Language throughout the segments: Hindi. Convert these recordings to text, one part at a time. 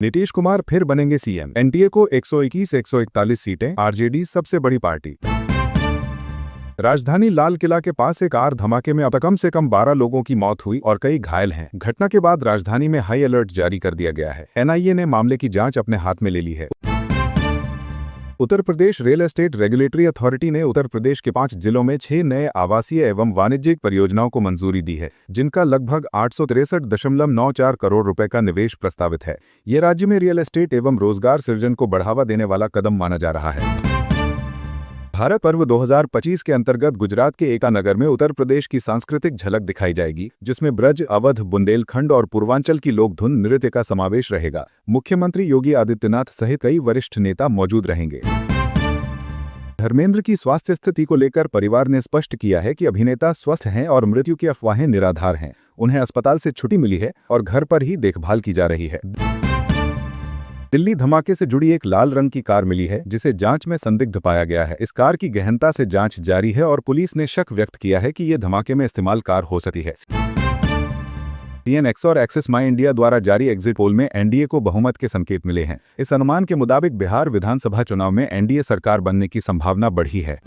नीतीश कुमार फिर बनेंगे सीएम। एनडीए को 121-141 सीटें, आरजेडी सबसे बड़ी पार्टी। राजधानी लाल किला के पास एक कार धमाके में अब तक कम से कम 12 लोगों की मौत हुई और कई घायल हैं। घटना के बाद राजधानी में हाई अलर्ट जारी कर दिया गया है। एनआईए ने मामले की जांच अपने हाथ में ले ली है। Uttar Pradesh real estate regulatory authority ने उत्तर प्रदेश के 5 जिलों में 6 नए आवासीय एवं वाणिज्यिक परियोजनाओं को मंजूरी दी है, जिनका लगभग 863.94 करोड़ रुपए का निवेश प्रस्तावित है। ये राज्य में रियल एस्टेट एवं रोजगार सृजन को बढ़ावा देने वाला कदम माना जा रहा है। भारत पर्व 2025 के अंतर्गत गुजरात के एकानगर में उत्तर प्रदेश की सांस्कृतिक झलक दिखाई जाएगी, जिसमें ब्रज, अवध, बुंदेलखंड और पूर्वांचल की लोकधुन नृत्य का समावेश रहेगा। मुख्यमंत्री योगी आदित्यनाथ सहित कई वरिष्ठ नेता मौजूद रहेंगे। धर्मेंद्र की स्वास्थ्य स्थिति को लेकर परिवार ने स्पष्ट किया है कि अभिनेता स्वस्थ हैं और मृत्यु की अफवाहें निराधार हैं। उन्हें अस्पताल से छुट्टी मिली है और घर पर ही देखभाल की जा रही है। दिल्ली धमाके से जुड़ी एक लाल रंग की कार मिली है, जिसे जांच में संदिग्ध पाया गया है। इस कार की गहनता से जांच जारी है और पुलिस ने शक व्यक्त किया है कि ये धमाके में इस्तेमाल कार हो सकती है। सीएनएक्स और एक्सिस माई इंडिया द्वारा जारी एग्जिट पोल में एनडीए को बहुमत के संकेत मिले हैं। इस अनुमान के मुताबिक बिहार विधानसभा चुनाव में एनडीए सरकार बनने की संभावना बढ़ी है।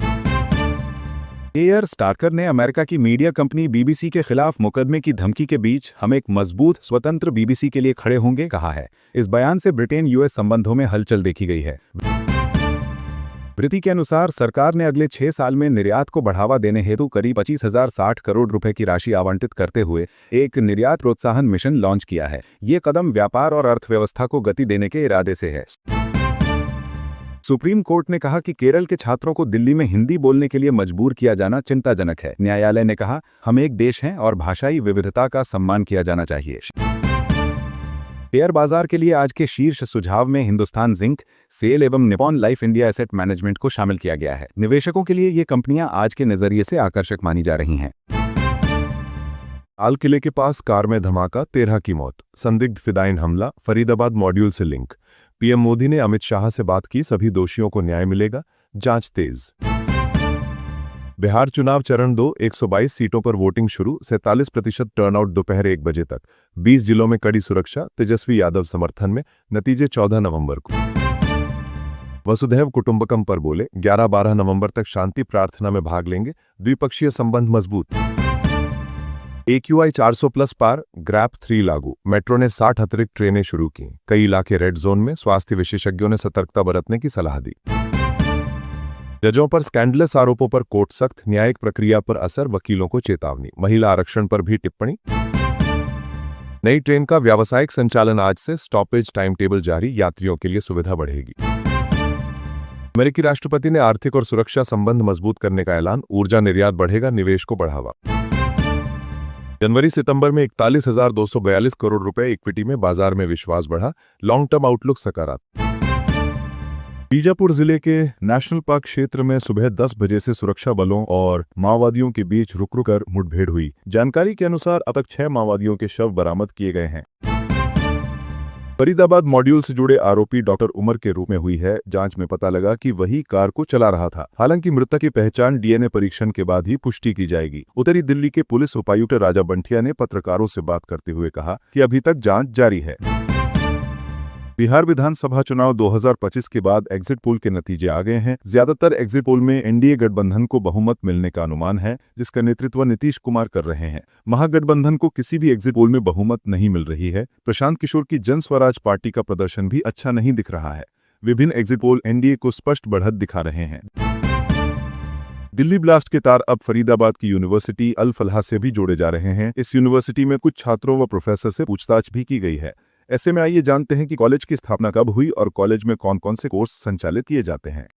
एयर स्टार्कर ने अमेरिका की मीडिया कंपनी बीबीसी के खिलाफ मुकदमे की धमकी के बीच हम एक मजबूत स्वतंत्र बीबीसी के लिए खड़े होंगे कहा है। इस बयान से ब्रिटेन यूएस संबंधों में हलचल देखी गई है। वृत्ति के अनुसार सरकार ने अगले 6 साल में निर्यात को बढ़ावा देने हेतु करीब 25,060 करोड़ रुपए की राशि आवंटित करते हुए एक निर्यात प्रोत्साहन मिशन लॉन्च किया है। ये कदम व्यापार और अर्थव्यवस्था को गति देने के इरादे से है। सुप्रीम कोर्ट ने कहा कि केरल के छात्रों को दिल्ली में हिंदी बोलने के लिए मजबूर किया जाना चिंताजनक है। न्यायालय ने कहा, हम एक देश हैं और भाषाई विविधता का सम्मान किया जाना चाहिए। शेयर बाजार के लिए आज के शीर्ष सुझाव में हिंदुस्तान जिंक, सेल एवं Nippon life India asset management को शामिल किया गया है। निवेशकों के लिए ये कंपनियां आज के नजरिए से आकर्षक मानी जा रही हैं। लाल किले के पास कार में धमाका, 13 की मौत, संदिग्ध फिदाइन हमला, फरीदाबाद मॉड्यूल से लिंक। पीएम मोदी ने अमित शाह से बात की, सभी दोषियों को न्याय मिलेगा, जांच तेज। बिहार चुनाव चरण 2, 122 सीटों पर वोटिंग शुरू, 47% टर्नआउट दोपहर 1 बजे तक। 20 जिलों में कड़ी सुरक्षा, तेजस्वी यादव समर्थन में, नतीजे 14 नवंबर को। वसुधैव कुटुंबकम पर बोले, 11-12 नवंबर तक शांति प्रार्थना में भाग लेंगे, द्विपक्षीय संबंध मजबूत। AQI 400+ पार, ग्रैप 3 लागू, मेट्रो ने 60 अतिरिक्त ट्रेनें शुरू की। कई इलाके रेड जोन में, स्वास्थ्य विशेषज्ञों ने सतर्कता बरतने की सलाह दी। जजों पर स्कैंडलस आरोपों पर कोर्ट सख्त, न्यायिक प्रक्रिया पर असर, वकीलों को चेतावनी। महिला आरक्षण पर भी टिप्पणी। नई ट्रेन का व्यावसायिक संचालन आज से, स्टॉपेज टाइम टेबल जारी, यात्रियों के लिए सुविधा बढ़ेगी। अमेरिकी राष्ट्रपति ने आर्थिक और सुरक्षा संबंध मजबूत करने का ऐलान, ऊर्जा निर्यात बढ़ेगा, निवेश को बढ़ावा। जनवरी सितंबर में 41,242 करोड़ रुपए इक्विटी में बाजार में विश्वास बढ़ा, लॉन्ग टर्म आउटलुक सकारात्मक। बीजापुर जिले के नेशनल पार्क क्षेत्र में सुबह 10 बजे से सुरक्षा बलों और माओवादियों के बीच रुक कर मुठभेड़ हुई। जानकारी के अनुसार अब तक 6 माओवादियों के शव बरामद किए गए हैं। फरीदाबाद मॉड्यूल से जुड़े आरोपी डॉक्टर उमर के रूप में हुई है। जांच में पता लगा कि वही कार को चला रहा था। हालांकि मृतक की पहचान डीएनए परीक्षण के बाद ही पुष्टि की जाएगी। उत्तरी दिल्ली के पुलिस उपायुक्त राजा बंटिया ने पत्रकारों से बात करते हुए कहा कि अभी तक जांच जारी है। बिहार विधानसभा चुनाव 2025 के बाद एग्जिट पोल के नतीजे आ गए हैं। ज्यादातर एग्जिट पोल में एनडीए गठबंधन को बहुमत मिलने का अनुमान है, जिसका नेतृत्व नीतीश कुमार कर रहे हैं। महागठबंधन को किसी भी एग्जिट पोल में बहुमत नहीं मिल रही है। प्रशांत किशोर की जन स्वराज पार्टी का प्रदर्शन भी अच्छा नहीं दिख रहा है। विभिन्न एग्जिट पोल एनडीए को स्पष्ट बढ़त दिखा रहे हैं। दिल्ली ब्लास्ट के तार अब फरीदाबाद की यूनिवर्सिटी अल फलाह से भी जोड़े जा रहे हैं। इस यूनिवर्सिटी में कुछ छात्रों व प्रोफेसर से पूछताछ भी की गई है। ऐसे में आइए जानते हैं कि कॉलेज की स्थापना कब हुई और कॉलेज में कौन कौन से कोर्स संचालित किए जाते हैं।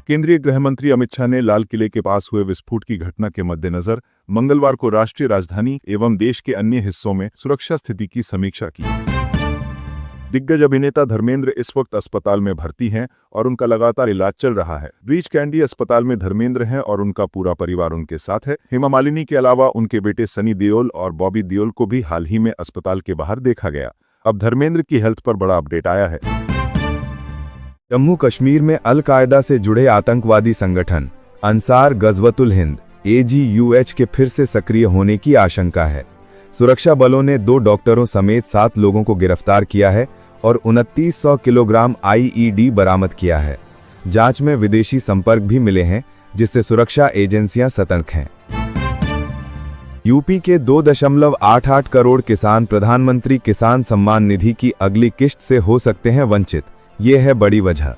केंद्रीय गृह मंत्री अमित शाह ने लाल किले के पास हुए विस्फोट की घटना के मद्देनजर मंगलवार को राष्ट्रीय राजधानी एवं देश के अन्य हिस्सों में सुरक्षा स्थिति की समीक्षा की। दिग्गज अभिनेता धर्मेंद्र इस वक्त अस्पताल में भर्ती हैं और उनका लगातार इलाज चल रहा है। ब्रीच कैंडी अस्पताल में धर्मेंद्र हैं और उनका पूरा परिवार उनके साथ है। हेमा मालिनी के अलावा उनके बेटे सनी देओल और बॉबी देओल को भी हाल ही में अस्पताल के बाहर देखा गया। अब धर्मेंद्र की हेल्थ पर बड़ा अपडेट आया है। जम्मू कश्मीर में अल-कायदा से जुड़े आतंकवादी संगठन अंसार गज़वतुल हिंद AGUH के फिर से सक्रिय होने की आशंका है। सुरक्षा बलों ने 2 डॉक्टरों समेत 7 लोगों को गिरफ्तार किया है और 2900 किलोग्राम आईईडी बरामद किया है। जांच में विदेशी संपर्क भी मिले हैं, जिससे सुरक्षा एजेंसियां सतर्क हैं। यूपी के 2.88 करोड़ किसान प्रधानमंत्री किसान सम्मान निधि की अगली किश्त से हो सकते हैं वंचित, ये है बड़ी वजह।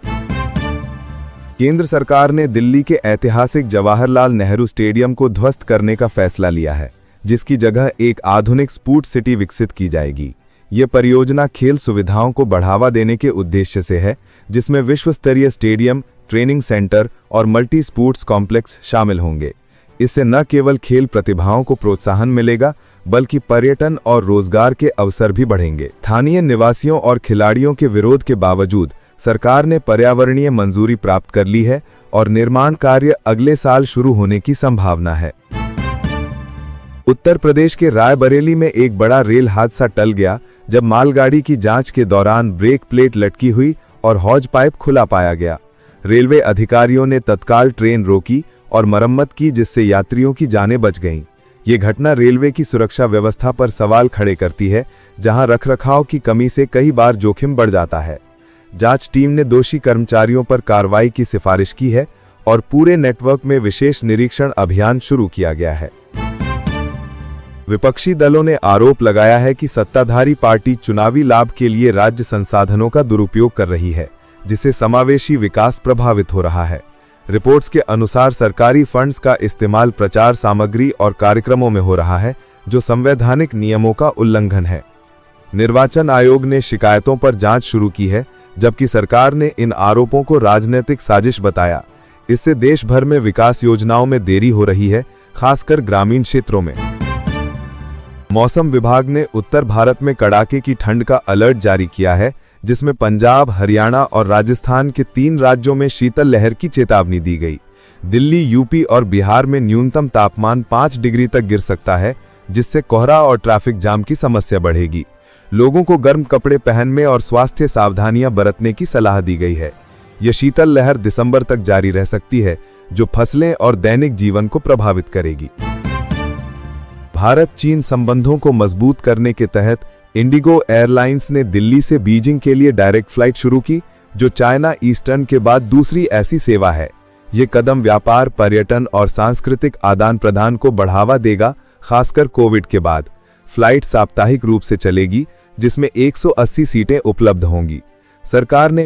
केंद्र सरकार ने दिल्ली के ऐतिहासिक जवाहरलाल नेहरू स्टेडियम को ध्वस्त करने का फैसला लिया है, जिसकी जगह एक आधुनिक स्पोर्ट्स सिटी विकसित की जाएगी। ये परियोजना खेल सुविधाओं को बढ़ावा देने के उद्देश्य से है, जिसमें विश्व स्तरीय स्टेडियम, ट्रेनिंग सेंटर और मल्टी स्पोर्ट्स कॉम्प्लेक्स शामिल होंगे। इससे न केवल खेल प्रतिभाओं को प्रोत्साहन मिलेगा, बल्कि पर्यटन और रोजगार के अवसर भी बढ़ेंगे। स्थानीय निवासियों और खिलाड़ियों के विरोध के बावजूद सरकार ने पर्यावरणीय मंजूरी प्राप्त कर ली है और निर्माण कार्य अगले साल शुरू होने की संभावना है। उत्तर प्रदेश के रायबरेली में एक बड़ा रेल हादसा टल गया, जब मालगाड़ी की जांच के दौरान ब्रेक प्लेट लटकी हुई और हौज पाइप खुला पाया गया। रेलवे अधिकारियों ने तत्काल ट्रेन रोकी और मरम्मत की, जिससे यात्रियों की जानें बच गईं। ये घटना रेलवे की सुरक्षा व्यवस्था पर सवाल खड़े करती है, जहां रखरखाव की कमी से कई बार जोखिम बढ़ जाता है। जांच टीम ने दोषी कर्मचारियों पर कार्रवाई की सिफारिश की है और पूरे नेटवर्क में विशेष निरीक्षण अभियान शुरू किया गया है। विपक्षी दलों ने आरोप लगाया है कि सत्ताधारी पार्टी चुनावी लाभ के लिए राज्य संसाधनों का दुरुपयोग कर रही है, जिससे समावेशी विकास प्रभावित हो रहा है। रिपोर्ट्स के अनुसार सरकारी फंड्स का इस्तेमाल प्रचार सामग्री और कार्यक्रमों में हो रहा है, जो संवैधानिक नियमों का उल्लंघन है। निर्वाचन आयोग ने शिकायतों पर जांच शुरू की है, जबकि सरकार ने इन आरोपों को राजनीतिक साजिश बताया। इससे देश भर में विकास योजनाओं में देरी हो रही है, खासकर ग्रामीण क्षेत्रों में। मौसम विभाग ने उत्तर भारत में कड़ाके की ठंड का अलर्ट जारी किया है, जिसमें पंजाब, हरियाणा और राजस्थान के 3 राज्यों में शीतल लहर की चेतावनी दी गई। दिल्ली, यूपी और बिहार में न्यूनतम तापमान 5 डिग्री तक गिर सकता है, जिससे कोहरा और ट्रैफिक जाम की समस्या बढ़ेगी। लोगों को गर्म कपड़े पहनने और स्वास्थ्य सावधानियां बरतने की सलाह दी गई है। यह शीतल लहर दिसंबर तक जारी रह सकती है, जो फसलें और दैनिक जीवन को प्रभावित करेगी। भारत चीन संबंधों को मजबूत करने के तहत इंडिगो एयरलाइंस ने दिल्ली से बीजिंग के लिए डायरेक्ट फ्लाइट शुरू की, जो चाइना ईस्टर्न के बाद दूसरी ऐसी सेवा है। ये कदम व्यापार, पर्यटन और सांस्कृतिक आदान प्रदान को बढ़ावा देगा, खासकर कोविड के बाद। फ्लाइट साप्ताहिक रूप से चलेगी, जिसमें 180 सीटें उपलब्ध होंगी। सरकार ने